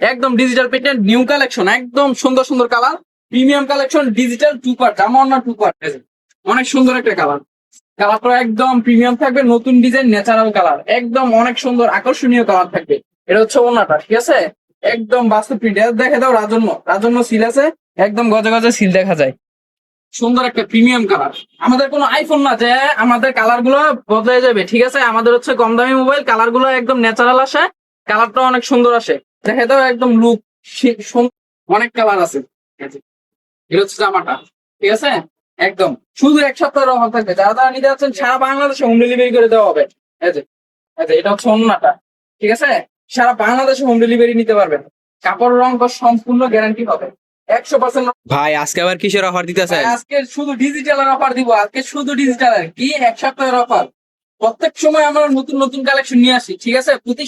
একদম digital printed new collection, একদম সুন্দর সুন্দর colour, premium collection, digital two part, জামা না টু পার্ট, অনেক সুন্দর একটা কালার। কালারটা একদম প্রিমিয়াম থাকবে, নতুন ডিজাইন, ন্যাচারাল কালার, একদম অনেক সুন্দর আকর্ষণীয় কালার থাকবে। এটা হচ্ছে ওনাটা, ঠিক আছে, একদম বাস্তব প্রিন্ট। দেখে দাও রাজন্য, রাজন্য সিল আছে, একদম গজে গজে সিল দেখা যায়। সুন্দর একটা প্রিমিয়াম কালার। আমাদের কোনো আইফোন না যে আমাদের কালার গুলো বদলে যাবে, ঠিক আছে, আমাদের হচ্ছে কম দামি মোবাইল, কালার গুলো একদম ন্যাচারাল আসে, কালারটা অনেক সুন্দর আসে। দেখে দাও একদম লুক, অনেক কালার আছে। এটা হচ্ছে জামাটা, ঠিক আছে, একদম শুধু এক সপ্তাহের অফার থাকবে। যারা যারা নিতে যাচ্ছেন সারা বাংলাদেশে হোম ডেলিভারি করে দেওয়া হবে। এটা হচ্ছে অন্যটা, ঠিক আছে, সারা বাংলাদেশে হোম ডেলিভারি নিতে পারবেন। কাপড় রং সম্পূর্ণ গ্যারান্টি হবে 100%। ভাই আজকে আবার কিসের অফার দিতেছে? আজকে শুধু ডিজিটালের অফার দিব, আজকে শুধু ডিজিটালের কি এক সপ্তাহের অফার। প্রত্যেক সময় আমরা নতুন নতুন কালেকশন নিয়ে আসি, ঠিক আছে, প্রতি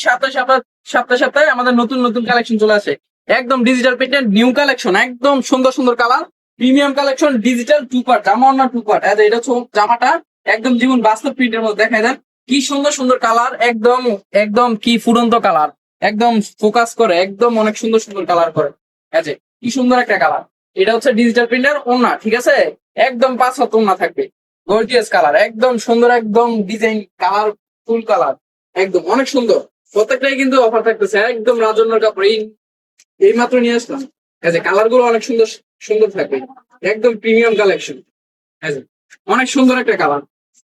সপ্তাহে আমাদের নতুন নতুন কালেকশন চলে আসে। একদম ডিজিটাল প্রিন্টেড নিউ কালেকশন, একদম সুন্দর সুন্দর colour, premium collection, digital two part, জামা না টু পার্ট। এটা হচ্ছে জামাটা, একদম জীবন বাস্তব প্রিন্টের মধ্যে দেখায় দেন কি সুন্দর সুন্দর কালার, একদম একদম কি ফুরন্ত কালার, একদম ফোকাস করে, একদম অনেক সুন্দর সুন্দর কালার করে। কি সুন্দর একটা কালার। এটা হচ্ছে ডিজিটাল প্রিন্টার ওন্না, ঠিক আছে, একদম 5 হাত ওন্না থাকবে, গর্জিয়াস কালার, একদম সুন্দর, একদম ডিজাইন কালার, ফুল কালার, একদম অনেক সুন্দর। প্রত্যেকটাই কিন্তু অফার থাকতেছে, একদম রাজন্যর কাপড়, এই মাত্র নিয়ে আসলাম। কালার গুলো অনেক সুন্দর সুন্দর থাকবে, একদম প্রিমিয়াম কালেকশন। অনেক সুন্দর একটা কালার,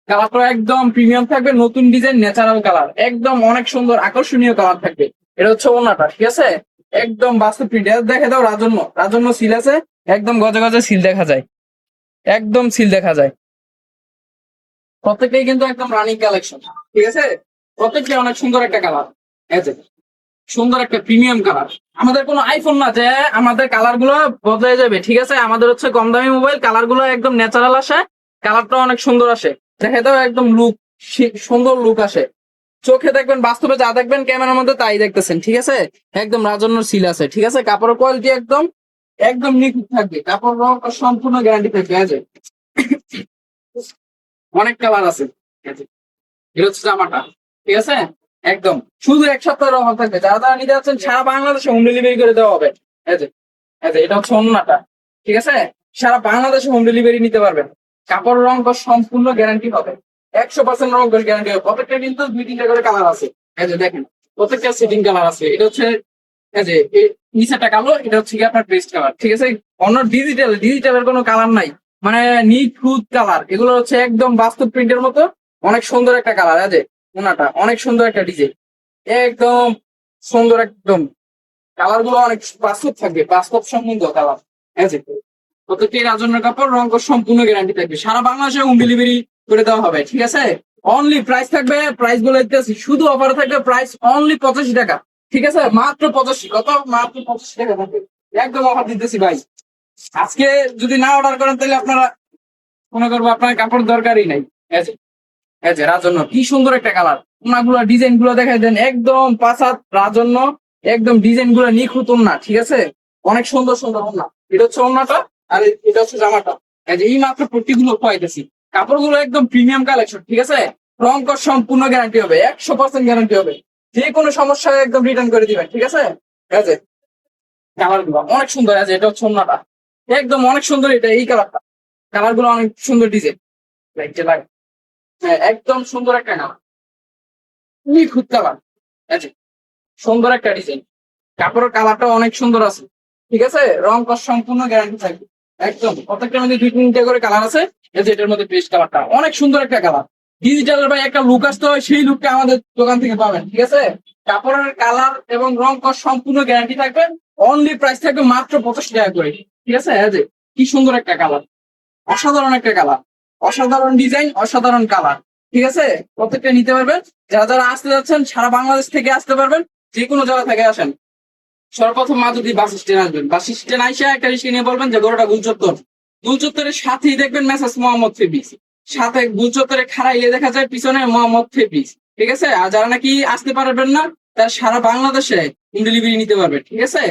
কালারটা একদম প্রিমিয়াম থাকবে, নতুন ডিজাইন, ন্যাচারাল কালার, একদম অনেক সুন্দর আকর্ষণীয় কালার থাকবে। এটা হচ্ছে ওনাটা, ঠিক আছে, একদম বাস্তব প্রিন্ট। দেখে দাও রাজন্য, রাজন্য সিল আছে, একদম গজে গজে সিল দেখা যায়, একদম সিল দেখা যায়। প্রত্যেকটাই কিন্তু একদম রানিং কালেকশন, ঠিক আছে, প্রত্যেকটাই অনেক সুন্দর একটা কালার, সুন্দর একটা প্রিমিয়াম কালার। আমাদের কোনো আইফোন না যে আমাদের কালার গুলো বদলে যাবে, ঠিক আছে, আমাদের হচ্ছে কম দামি মোবাইল, কালার গুলো একদম ন্যাচারাল আসে, কালারটা অনেক সুন্দর আসে। দেখে দাও একদম লুক, সুন্দর লুক আসে। চোখে দেখবেন, বাস্তবে যা দেখবেন ক্যামেরার মধ্যে তাই দেখতেছেন, ঠিক আছে, একদম রাজন্যর সিল আছে, ঠিক আছে, কাপড়ের কোয়ালিটি একদম একদম নিখুঁত থাকবে, কাপড় রং সম্পূর্ণ গ্যারান্টি থাকবে। অনেক কালার আছে। এটা হচ্ছে জামাটা, ঠিক আছে, একদম শুধু এক সপ্তাহের অফার থাকবে। যারা যারা নিতে যাচ্ছেন সারা বাংলাদেশে হোম ডেলিভারি করে দেওয়া হবে। এটা হচ্ছে অন্যটা, ঠিক আছে, সারা বাংলাদেশে হোম ডেলিভারি নিতে পারবেন। কাপড় রং সম্পূর্ণ গ্যারান্টি হবে, 100% রং গ্যারান্টি হবে। প্রত্যেকটা কিন্তু 2-3টা করে কালার আছে। দেখেন প্রত্যেকটা সেটিং কালার আছে। এটা হচ্ছে নিচেটা কালো, এটা হচ্ছে কি আপনার পেস্ট কালার, ঠিক আছে, অন্য ডিজিটালের কোনো কালার নাই, মানে নিখুঁত কালার। এগুলো হচ্ছে একদম বাস্তব প্রিন্টের মতো, অনেক সুন্দর একটা কালার। ওনাটা অনেক সুন্দর একটা ডিজাইন, একদম সুন্দর, একদম কালার গুলো অনেক বাস্তব থাকবে, বাস্তব সম্বন্ধ কালার। প্রত্যেকটি রাজন্যর কাপড় রং সম্পূর্ণ গ্যারান্টি থাকবে, সারা বাংলাদেশে হোম ডেলিভারি করে দেওয়া হবে, ঠিক আছে। অনলি প্রাইস থাকবে, প্রাইস বলে দিতেছি, শুধু অফার থাকবে, প্রাইস অনলি 85 টাকা, ঠিক আছে, মাত্র 85, কত, মাত্র 85 টাকা থাকবে, একদম অফার দিতেছি ভাই। আজকে যদি না অর্ডার করেন তাহলে আপনারা মনে করবো আপনার কাপড় দরকারই নাই। রাজন্য কি সুন্দর একটা কালার, ওনাগুলো ডিজাইন গুলো দেখাই দেন, একদম 5 হাত রাজন্য, একদম ডিজাইন গুলো নিখুঁত ওন্না, ঠিক আছে, অনেক সুন্দর সুন্দর ওন্না। এটা হচ্ছে ওন্নাটা, আর এটা হচ্ছে জামাটা। এই মাত্র পট্টি গুলো পাইতেছি, কাপড় গুলো একদম প্রিমিয়াম কালেকশন, ঠিক আছে, রং সম্পূর্ণ গ্যারান্টি হবে, 100% গ্যারান্টি হবে, যে কোনো সমস্যায় একদম রিটার্ন করে দিবেন, ঠিক আছে। কালার গুলো অনেক সুন্দর আছে। এটা হচ্ছে ওন্নাটা, একদম অনেক সুন্দর। এটা এই কালারটা, কালার গুলো অনেক সুন্দর ডিজাইন লাগে, একদম সুন্দর একটা কালার, নিখুঁত কালার, সুন্দর একটা ডিজাইন, কাপড়ের কালারটা অনেক সুন্দর আছে, ঠিক আছে, রং সম্পূর্ণ গ্যারান্টি থাকবে। একদম প্রত্যেকটার মধ্যে 2-3টা করে কালার আছে। এটার মধ্যে পেস্ট কালারটা অনেক সুন্দর একটা কালার। ডিজিটালের ভাই একটা লুক আসতে হয়, সেই লুকটা আমাদের দোকান থেকে পাবেন, ঠিক আছে। কাপড়ের কালার এবং রং সম্পূর্ণ গ্যারান্টি থাকবে। অনলি প্রাইস থাকবে মাত্র 85 টাকা করে, ঠিক আছে। কি সুন্দর একটা কালার, অসাধারণ একটা কালার, অসাধারণ ডিজাইন, অসাধারণ কালার, ঠিক আছে। প্রত্যেকটা নিতে পারবেন। যারা যারা আসতে যাচ্ছেন সারা বাংলাদেশ থেকে আসতে পারবেন, যে কোনো জায়গা থেকে আসেন। সর্বপ্রথম মাধুরী বাস স্ট্যান্ড আসবেন, বাস স্ট্যান্ড আইসা একটা রিক্সা নিয়ে বলবেন যে গরুটা গুলচত্বর, গুলচত্বরের সাথেই দেখবেন মেসাজ মোহাম্মদ ফেব্রিক্স, সাথে গুলচত্বরে খাড়াইলে দেখা যায় পিছনে মোহাম্মদ ফেব্রিক্স, ঠিক আছে। আর যারা নাকি আসতে পারবেন না, তারা সারা বাংলাদেশে হোম ডেলিভারি নিতে পারবে, ঠিক আছে।